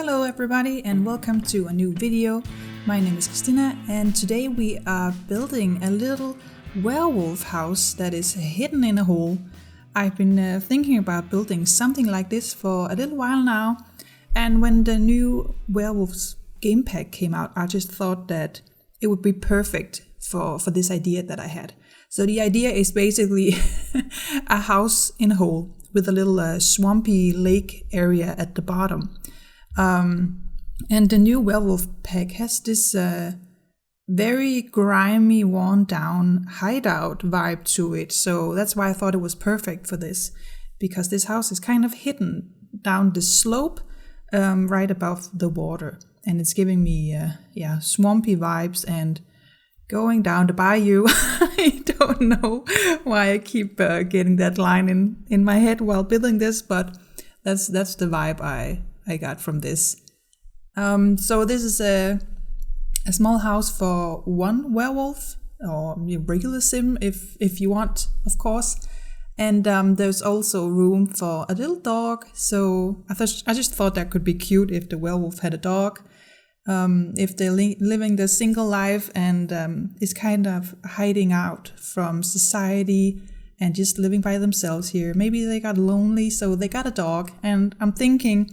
Hello everybody and welcome to a new video. My name is Christina and today we are building a little werewolf house that is hidden in a hole. I've been thinking about building something like this for a little while now, and when the new Werewolves game pack came out, I just thought that it would be perfect for this idea that I had. So the idea is basically a house in a hole with a little swampy lake area at the bottom. And the new werewolf pack has this very grimy, worn down hideout vibe to it. So that's why I thought it was perfect for this, because this house is kind of hidden down the slope right above the water. And it's giving me swampy vibes and going down the bayou. I don't know why I keep getting that line in my head while building this, but that's the vibe I got from this. So this is a small house for one werewolf, or a regular sim if you want, of course. And there's also room for a little dog. So I just thought that could be cute if the werewolf had a dog. If they're living their single life and is kind of hiding out from society and just living by themselves here. Maybe they got lonely, so they got a dog. And I'm thinking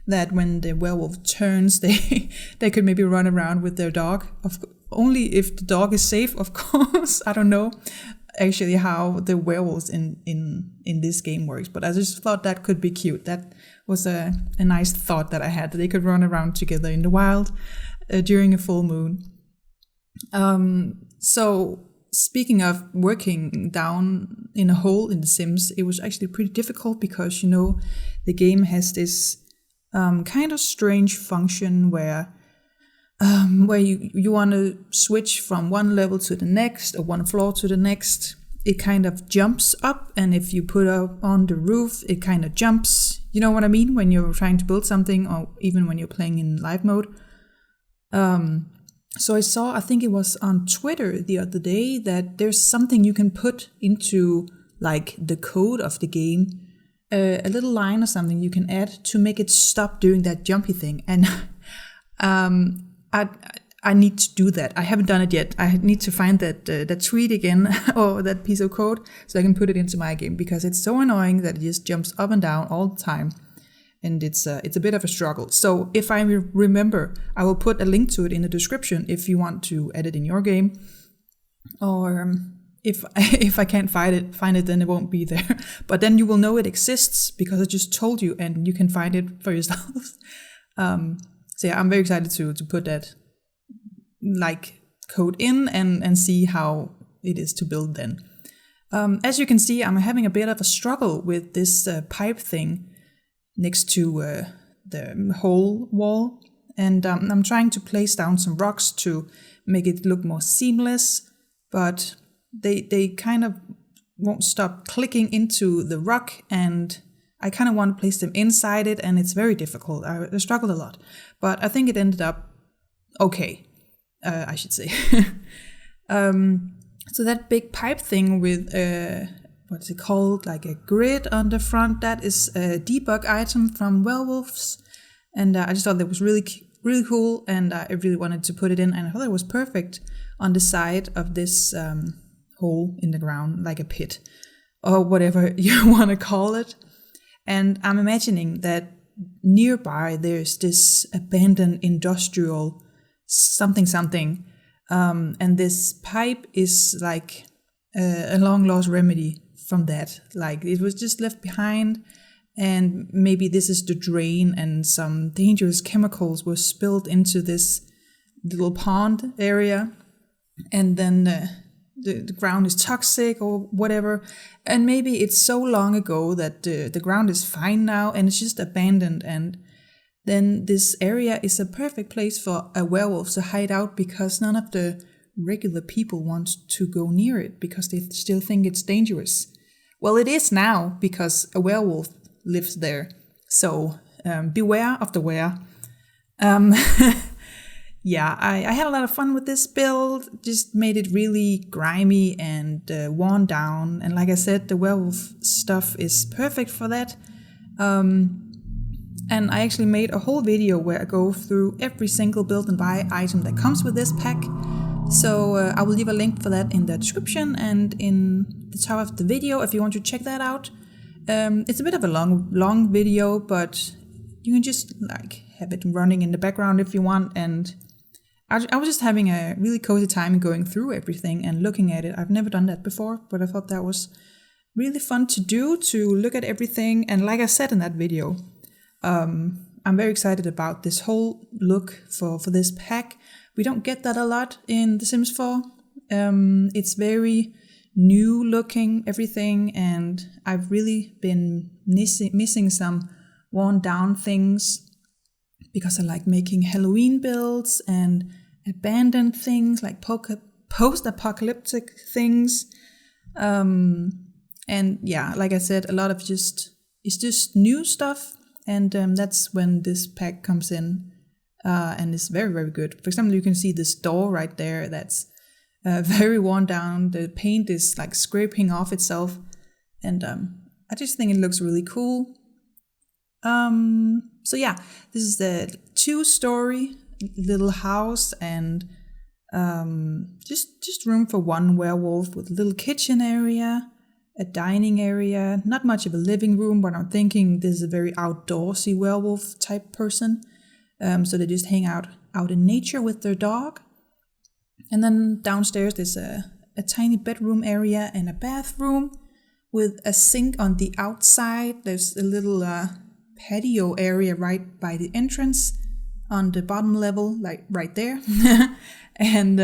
that when the werewolf turns, they could maybe run around with their dog. Only if the dog is safe, of course. I don't know actually how the werewolves in this game works, but I just thought that could be cute. That was a nice thought that I had, that they could run around together in the wild during a full moon. So speaking of working down in a hole in The Sims, it was actually pretty difficult because, you know, the game has this kind of strange function where you want to switch from one level to the next or one floor to the next. It kind of jumps up, and if you put up on the roof, it kind of jumps. You know what I mean? When you're trying to build something, or even when you're playing in live mode. So I think it was on Twitter the other day, that there's something you can put into like the code of the game, a little line or something you can add to make it stop doing that jumpy thing. And I need to do that. I haven't done it yet. I need to find that tweet again or that piece of code so I can put it into my game, because it's so annoying that it just jumps up and down all the time, and it's a bit of a struggle. So if I remember, I will put a link to it in the description if you want to add it in your game, or if I can't find it, then it won't be there. But then you will know it exists because I just told you, and you can find it for yourselves. So yeah, I'm very excited to put that like code in and see how it is to build then. As you can see, I'm having a bit of a struggle with this pipe thing next to the whole wall, and I'm trying to place down some rocks to make it look more seamless, but they kind of won't stop clicking into the rock, and I kind of want to place them inside it, and it's very difficult. I struggled a lot, but I think it ended up okay, I should say. So that big pipe thing with what's it called, like a grid on the front, that is a debug item from Werewolves, and I just thought that was really cool, and I really wanted to put it in, and I thought it was perfect on the side of this hole in the ground, like a pit or whatever you want to call it. And I'm imagining that nearby there's this abandoned industrial something, and this pipe is like a long lost remedy from that. Like, it was just left behind, and maybe this is the drain, and some dangerous chemicals were spilled into this little pond area, and then the ground is toxic or whatever, and maybe it's so long ago that the ground is fine now and it's just abandoned, and then this area is a perfect place for a werewolf to hide out, because none of the regular people want to go near it because they still think it's dangerous. Well, it is now, because a werewolf lives there, so beware of the were. Yeah, I had a lot of fun with this build, just made it really grimy and worn down, and like I said, the werewolf stuff is perfect for that. And I actually made a whole video where I go through every single build and buy item that comes with this pack. So I will leave a link for that in the description and in the top of the video if you want to check that out. It's a bit of a long video, but you can just like have it running in the background if you want. And I was just having a really cozy time going through everything and looking at it. I've never done that before, but I thought that was really fun to do, to look at everything. And like I said in that video, I'm very excited about this whole look for this pack. We don't get that a lot in The Sims 4. It's very new looking, everything, and I've really been missing some worn down things because I like making Halloween builds and abandoned things, like post-apocalyptic things. And yeah, like I said, a lot of it's just new stuff, and that's when this pack comes in, and it's very, very good. For example, you can see this door right there that's very worn down. The paint is like scraping off itself, and I just think it looks really cool. So yeah, this is the 2-story little house, and just room for one werewolf with a little kitchen area, a dining area, not much of a living room, but I'm thinking this is a very outdoorsy werewolf type person. So they just hang out in nature with their dog. And then downstairs there's a tiny bedroom area and a bathroom with a sink on the outside. There's a little patio area right by the entrance on the bottom level, like right there. And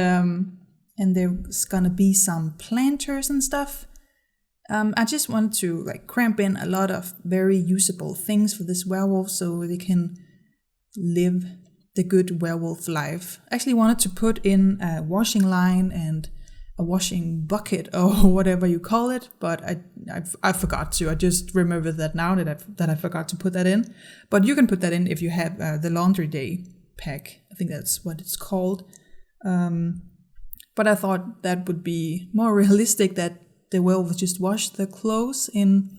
there's gonna be some planters and stuff. I just want to like cramp in a lot of very usable things for this werewolf so they can live the good werewolf life. I actually wanted to put in a washing line and a washing bucket or whatever you call it, but I forgot to. I just remembered that now that I forgot to put that in. But you can put that in if you have the laundry day pack. I think that's what it's called. But I thought that would be more realistic, that the werewolf just wash the clothes in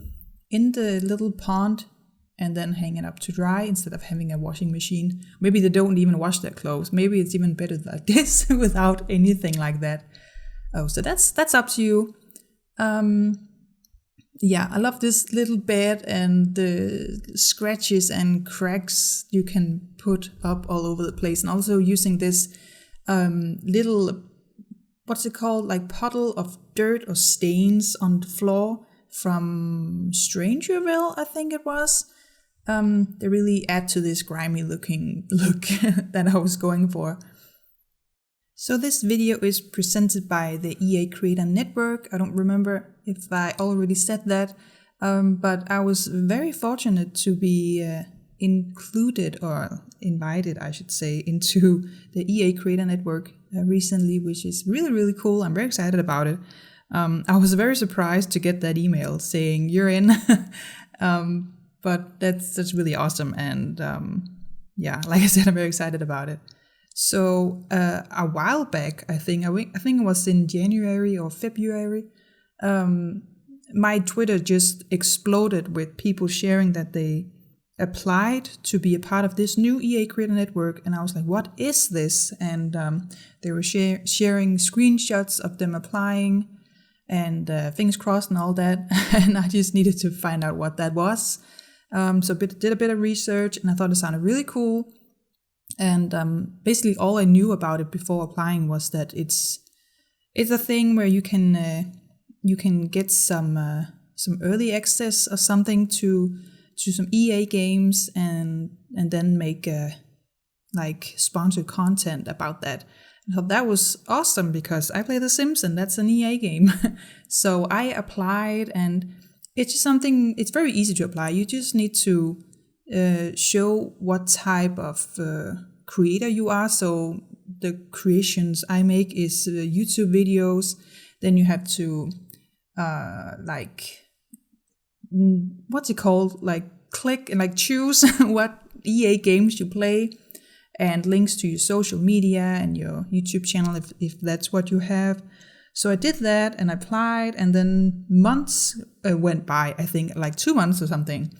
the little pond and then hang it up to dry instead of having a washing machine. Maybe they don't even wash their clothes. Maybe it's even better like this without anything like that. Oh, so that's up to you. Yeah, I love this little bed and the scratches and cracks you can put up all over the place. And also using this little, what's it called, like puddle of dirt or stains on the floor from Strangerville, I think it was. They really add to this grimy looking look that I was going for. So this video is presented by the EA Creator Network. I don't remember if I already said that, but I was very fortunate to be included, or invited I should say, into the EA Creator Network recently, which is really, really cool. I'm very excited about it. I was very surprised to get that email saying you're in, but that's really awesome. And yeah, like I said, I'm very excited about it. So a while back, I think it was in January or February, my Twitter just exploded with people sharing that they applied to be a part of this new EA Creator Network. And I was like, what is this? And they were sharing screenshots of them applying and fingers crossed and all that. And I just needed to find out what that was. So did a bit of research, and I thought it sounded really cool. And basically all I knew about it before applying was that it's a thing where you can get some early access or something to some EA games and then make like sponsored content about that. I thought that was awesome because I play The Sims and that's an EA game. So I applied, and it's just something, it's very easy to apply. You just need to show what type of creator you are. So the creations I make is YouTube videos. Then you have to like, what's it called? Like click and like choose what EA games you play, and links to your social media and your YouTube channel if that's what you have. So I did that and applied, and then months went by, I think like 2 months or something.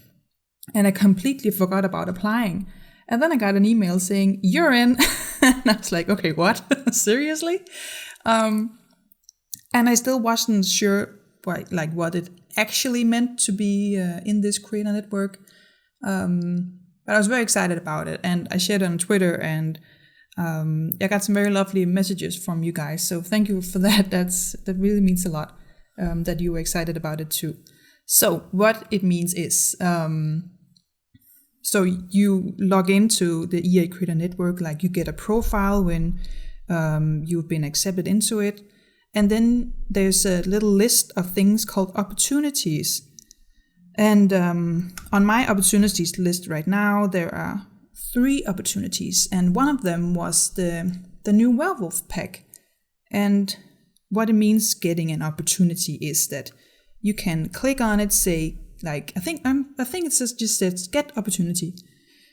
and I completely forgot about applying. And then I got an email saying, "You're in." And I was like, okay, what? Seriously? And I still wasn't sure what it actually meant to be in this creator network. But I was very excited about it, and I shared it on Twitter, and I got some very lovely messages from you guys. So thank you for that. That really means a lot, that you were excited about it too. So what it means is, so you log into the EA Creator Network, like you get a profile when you've been accepted into it. And then there's a little list of things called opportunities. And on my opportunities list right now, there are 3 opportunities. And one of them was the new Werewolf pack. And what it means getting an opportunity is that you can click on it, say, like, I think it says get opportunity.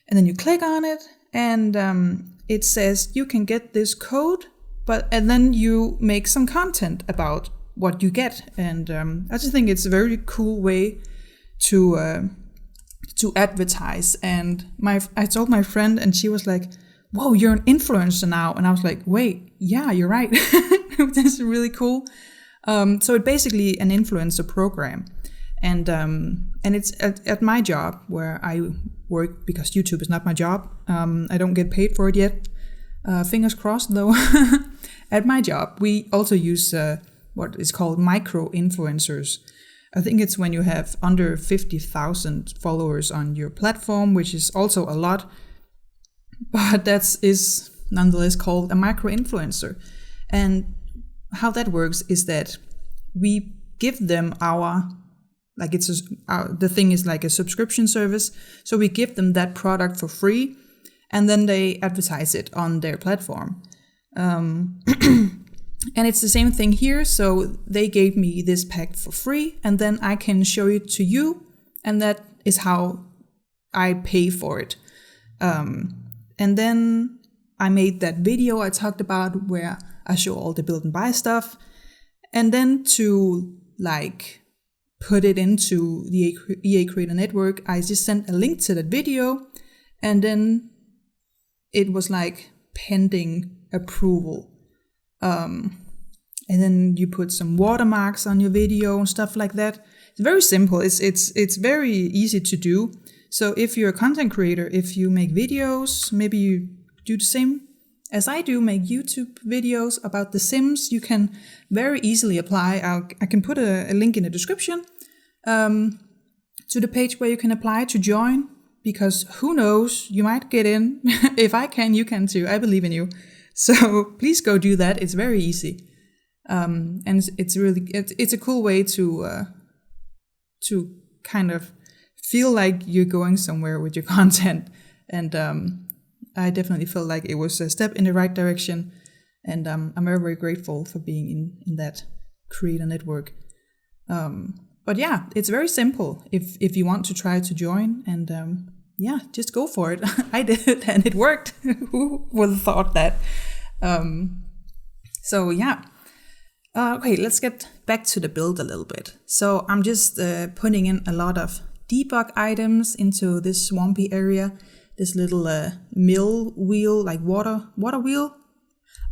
And then you click on it, and it says you can get this code, and then you make some content about what you get. And I just think it's a very cool way to advertise. And I told my friend, and she was like, "Whoa, you're an influencer now." And I was like, "Wait, yeah, you're right." This is really cool. So it's basically an influencer program, and it's at my job where I work, because YouTube is not my job. I don't get paid for it yet. Fingers crossed, though. At my job, we also use what is called micro influencers. I think it's when you have under 50,000 followers on your platform, which is also a lot, but that is nonetheless called a micro influencer. And how that works is that we give them the thing is like a subscription service. So we give them that product for free, and then they advertise it on their platform. And it's the same thing here. So they gave me this pack for free, and then I can show it to you, and that is how I pay for it. And then I made that video I talked about where I show all the build and buy stuff. And then to like put it into the EA Creator Network, I just sent a link to that video, and then it was like pending approval. And then you put some watermarks on your video and stuff like that. It's very simple. It's very easy to do. So if you're a content creator, if you make videos, maybe you do the same as I do, make YouTube videos about The Sims, you can very easily apply. I can put a link in the description to the page where you can apply to join, because who knows, you might get in. If I can, you can too. I believe in you. So please go do that. It's very easy. And it's a cool way to kind of feel like you're going somewhere with your content. And I definitely felt like it was a step in the right direction. And I'm very, very grateful for being in that creator network. But yeah, it's very simple if you want to try to join. And yeah, just go for it. I did it and it worked. Who would have thought that? So yeah. Okay, let's get back to the build a little bit. So I'm just putting in a lot of debug items into this swampy area. This little mill wheel, like water wheel.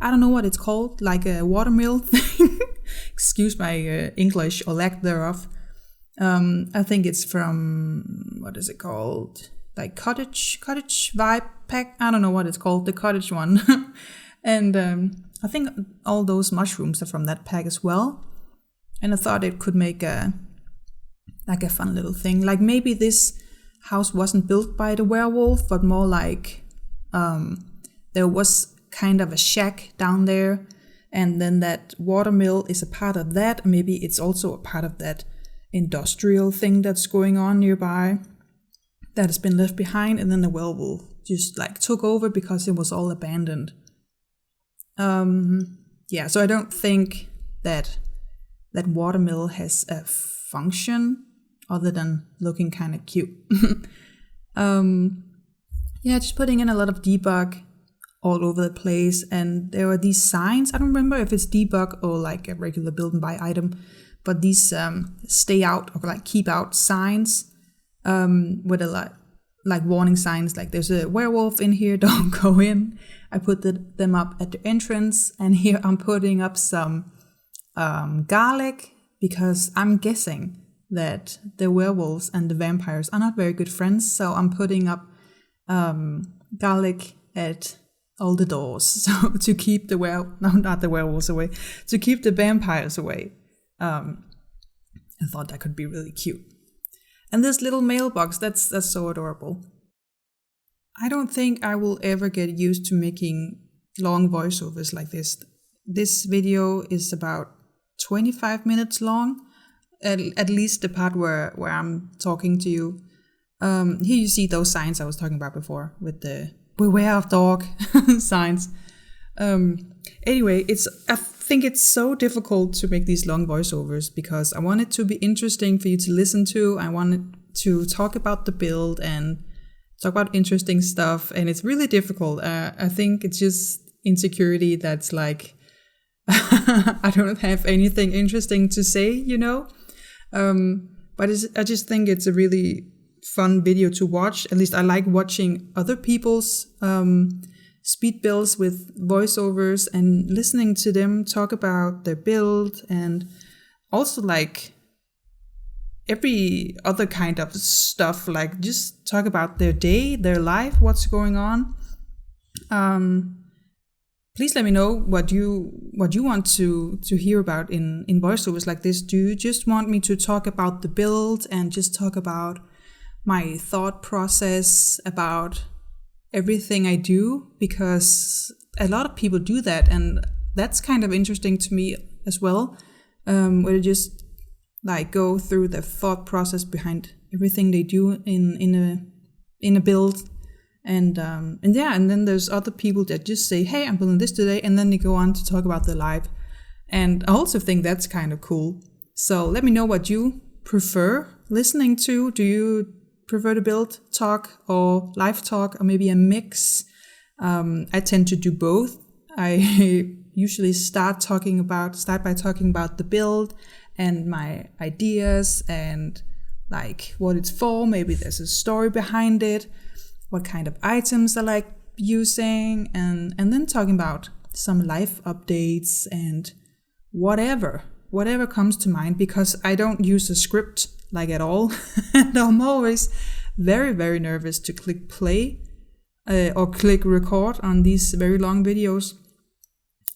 I don't know what it's called, like a water mill thing. Excuse my English or lack thereof. I think it's from, what is it called? Like cottage vibe pack. I don't know what it's called, the cottage one. And I think all those mushrooms are from that pack as well. And I thought it could make a fun little thing. Like maybe this house wasn't built by the werewolf, but more like there was kind of a shack down there, and then that watermill is a part of that. Maybe it's also a part of that industrial thing that's going on nearby that has been left behind, and then the werewolf just like took over because it was all abandoned. Yeah, so I don't think that watermill has a function other than looking kind of cute. Yeah, just putting in a lot of debug all over the place. And there are these signs. I don't remember if it's debug or like a regular build and buy item, but these stay out or like keep out signs with a lot like warning signs, like there's a werewolf in here, don't go in. I put them up at the entrance, and here I'm putting up some garlic, because I'm guessing that the werewolves and the vampires are not very good friends, so I'm putting up garlic at all the doors, so to keep not the werewolves away, to keep the vampires away. I thought that could be really cute. And this little mailbox, that's so adorable. I don't think I will ever get used to making long voiceovers like this. This video is about 25 minutes long, at least the part where I'm talking to you. Here you see those signs I was talking about before with the beware of dog signs. Anyway, I think it's so difficult to make these long voiceovers because I want it to be interesting for you to listen to. I wanted to talk about the build and talk about interesting stuff, and it's really difficult. I think it's just insecurity that's like, I don't have anything interesting to say, you know? But I just think it's a really fun video to watch. At least I like watching other people's speed builds with voiceovers and listening to them talk about their build, and also like every other kind of stuff, like just talk about their day, their life, what's going on. Please let me know what you want to hear about in voiceovers like this. Do you just want me to talk about the build and just talk about my thought process about everything I do? Because a lot of people do that, and that's kind of interesting to me as well, where they just like go through the thought process behind everything they do in a build. And then there's other people that just say, hey, I'm building this today, and then they go on to talk about their life. And I also think that's kind of cool. So let me know what you prefer listening to. Do you prefer to build talk or live talk, or maybe a mix? I tend to do both. I usually start by talking about the build and my ideas and like what it's for. Maybe there's a story behind it, what kind of items I like using, and then talking about some life updates and whatever comes to mind, because I don't use a script like at all. And I'm always very, very nervous to click play or click record on these very long videos.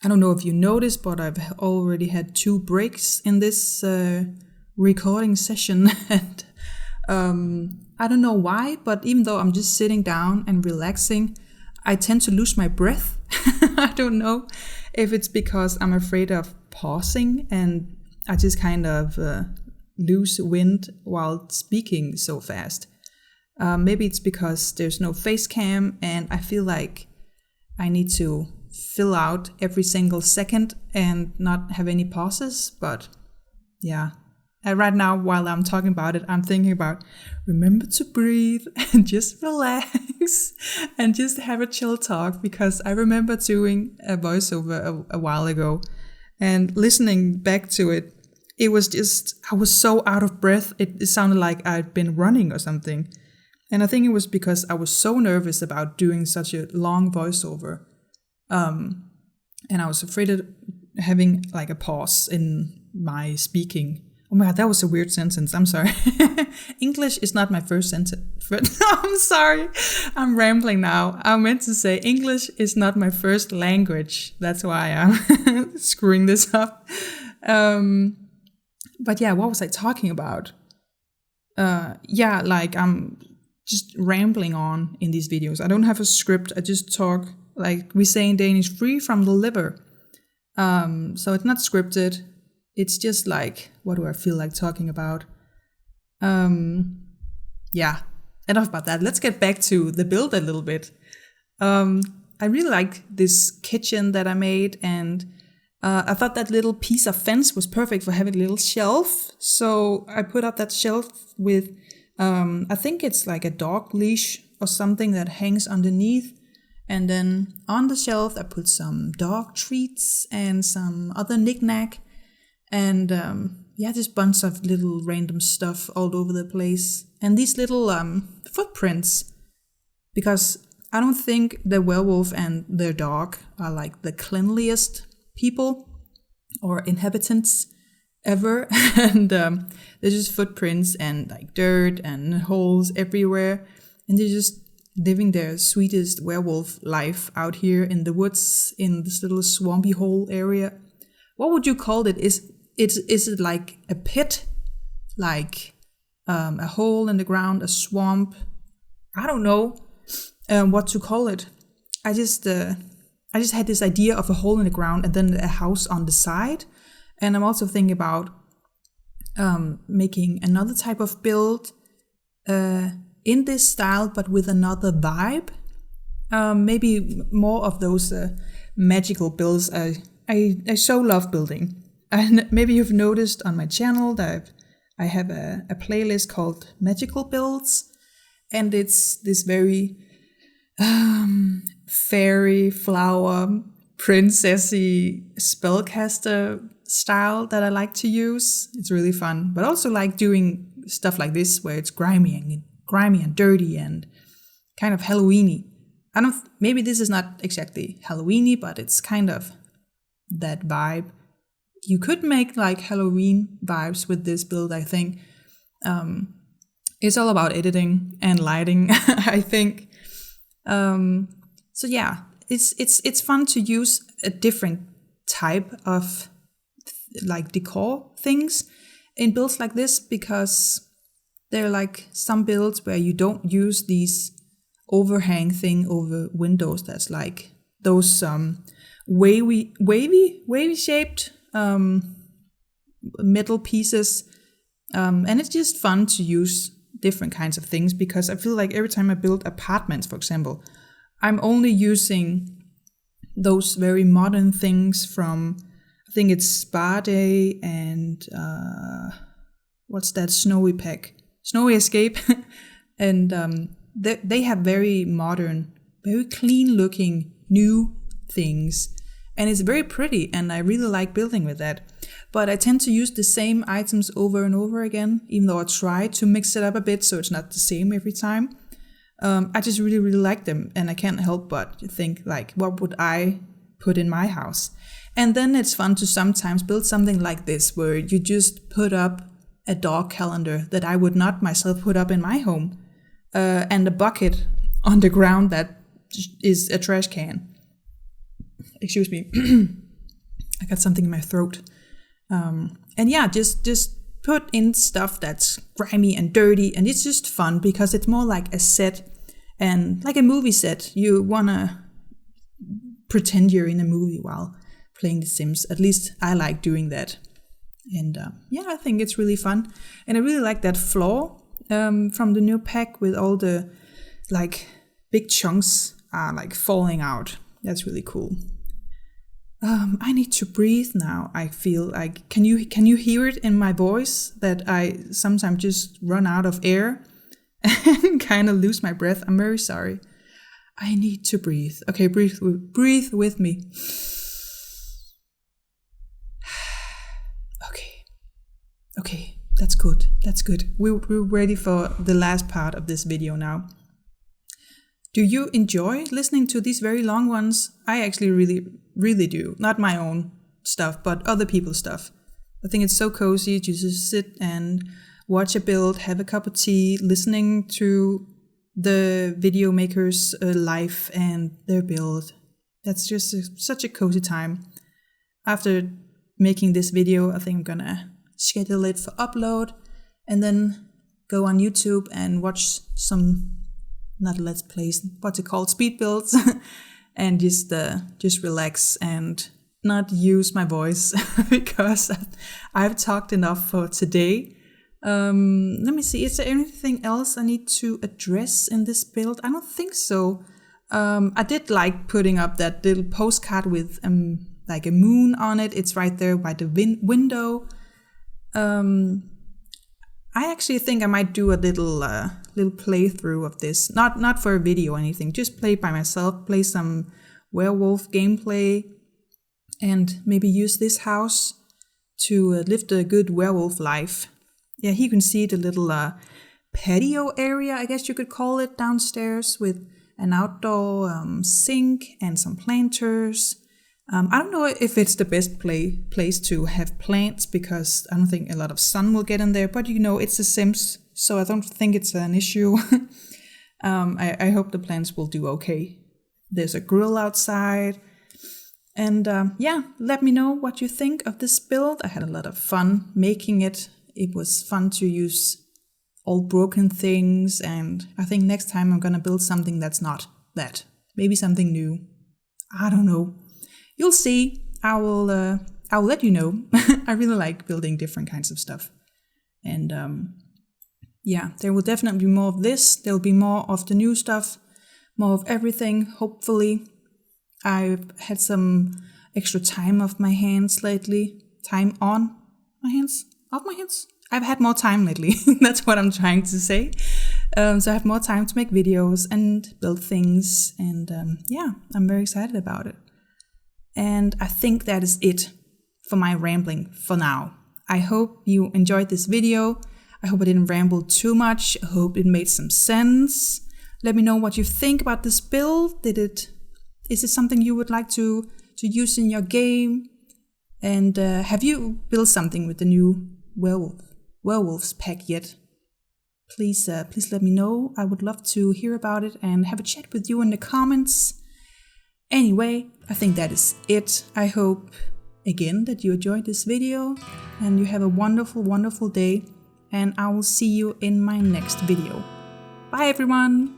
I don't know if you noticed, but I've already had 2 breaks in this recording session. And I don't know why, but even though I'm just sitting down and relaxing, I tend to lose my breath. I don't know if it's because I'm afraid of pausing and I just kind of lose wind while speaking so fast. Maybe it's because there's no face cam and I feel like I need to fill out every single second and not have any pauses. But yeah, right now while I'm talking about it, I'm thinking about remember to breathe and just relax and just have a chill talk, because I remember doing a voiceover a while ago and listening back to it. It was just, I was so out of breath. It sounded like I'd been running or something. And I think it was because I was so nervous about doing such a long voiceover. And I was afraid of having like a pause in my speaking. Oh my God, that was a weird sentence. I'm sorry. English is not my first sentence. I'm sorry. I'm rambling now. I meant to say English is not my first language. That's why I'm screwing this up. But yeah, what was I talking about? Like I'm just rambling on in these videos. I don't have a script. I just talk, like we say in Danish, free from the liver. So it's not scripted. It's just like, what do I feel like talking about? Yeah, enough about that. Let's get back to the build a little bit. I really like this kitchen that I made, and I thought that little piece of fence was perfect for having a little shelf. So I put up that shelf with, I think it's like a dog leash or something that hangs underneath. And then on the shelf, I put some dog treats and some other knick-knack. And just bunch of little random stuff all over the place. And these little footprints, because I don't think the werewolf and their dog are like the cleanliest people or inhabitants ever. And there's just footprints and like dirt and holes everywhere. And they're just living their sweetest werewolf life out here in the woods in this little swampy hole area. What would you call it? Is it like a pit? Like a hole in the ground, a swamp? I don't know what to call it. I just had this idea of a hole in the ground and then a house on the side. And I'm also thinking about making another type of build in this style, but with another vibe. Maybe more of those magical builds I so love building. And maybe you've noticed on my channel that I have a playlist called Magical Builds. And it's this very fairy, flower, princessy spellcaster style that I like to use. It's really fun. But also like doing stuff like this where it's grimy and dirty and kind of Halloween-y. Maybe this is not exactly Halloween-y, but it's kind of that vibe. You could make like Halloween vibes with this build, I think. It's all about editing and lighting, I think. So yeah, it's fun to use a different type of like decor things in builds like this, because there are like some builds where you don't use these overhang thing over windows that's like those wavy shaped metal pieces, and it's just fun to use different kinds of things, because I feel like every time I build apartments, for example, I'm only using those very modern things from, I think it's Spa Day and what's that Snowy Escape and they have very modern, very clean looking new things, and it's very pretty, and I really like building with that. But I tend to use the same items over and over again, even though I try to mix it up a bit so it's not the same every time. I just really, really like them, and I can't help but think like, what would I put in my house? And then it's fun to sometimes build something like this, where you just put up a dog calendar that I would not myself put up in my home, and a bucket on the ground that is a trash can. Excuse me. I got something in my throat. And yeah, just put in stuff that's grimy and dirty, and it's just fun because it's more like a set, and like a movie set. You wanna pretend you're in a movie while playing The Sims. At least I like doing that. And yeah, I think it's really fun. And I really like that floor from the new pack with all the like big chunks like falling out. That's really cool. I need to breathe now. I feel like, can you hear it in my voice that I sometimes just run out of air and kind of lose my breath? I'm very sorry. I need to breathe. Okay, breathe with me. Okay, that's good. We're ready for the last part of this video now. Do you enjoy listening to these very long ones? I actually really do. Not my own stuff, but other people's stuff. I think it's so cozy to just sit and watch a build, have a cup of tea, listening to the video makers' life and their build. That's just such a cozy time. After making this video, I think I'm gonna schedule it for upload and then go on YouTube and watch some, not let's plays, what's it called, speed builds, and just relax and not use my voice because I've talked enough for today. Let me see, is there anything else I need to address in this build? I don't think so. I did like putting up that little postcard with like a moon on it. It's right there by the window. I actually think I might do a little playthrough of this, not for a video or anything, just play by myself, play some werewolf gameplay, and maybe use this house live the good werewolf life. Yeah, here you can see the little patio area, I guess you could call it, downstairs with an outdoor sink and some planters. I don't know if it's the best place to have plants because I don't think a lot of sun will get in there, but you know, it's The Sims, so I don't think it's an issue. I hope the plants will do okay. There's a grill outside. And yeah, let me know what you think of this build. I had a lot of fun making it. It was fun to use old broken things, and I think next time I'm gonna build something that's not that. Maybe something new. I don't know. You'll see. I'll let you know. I really like building different kinds of stuff. And yeah, there will definitely be more of this. There'll be more of the new stuff, more of everything, hopefully. I've had some extra time off my hands lately. Time on my hands? Off my hands? I've had more time lately. That's what I'm trying to say. So I have more time to make videos and build things. And yeah, I'm very excited about it. And I think that is it for my rambling for now. I hope you enjoyed this video. I hope I didn't ramble too much. I hope it made some sense. Let me know what you think about this build. Is it something you would like to use in your game? And have you built something with the new werewolves pack yet? Please let me know. I would love to hear about it and have a chat with you in the comments. Anyway, I think that is it. I hope again that you enjoyed this video and you have a wonderful, wonderful day. And I will see you in my next video. Bye everyone!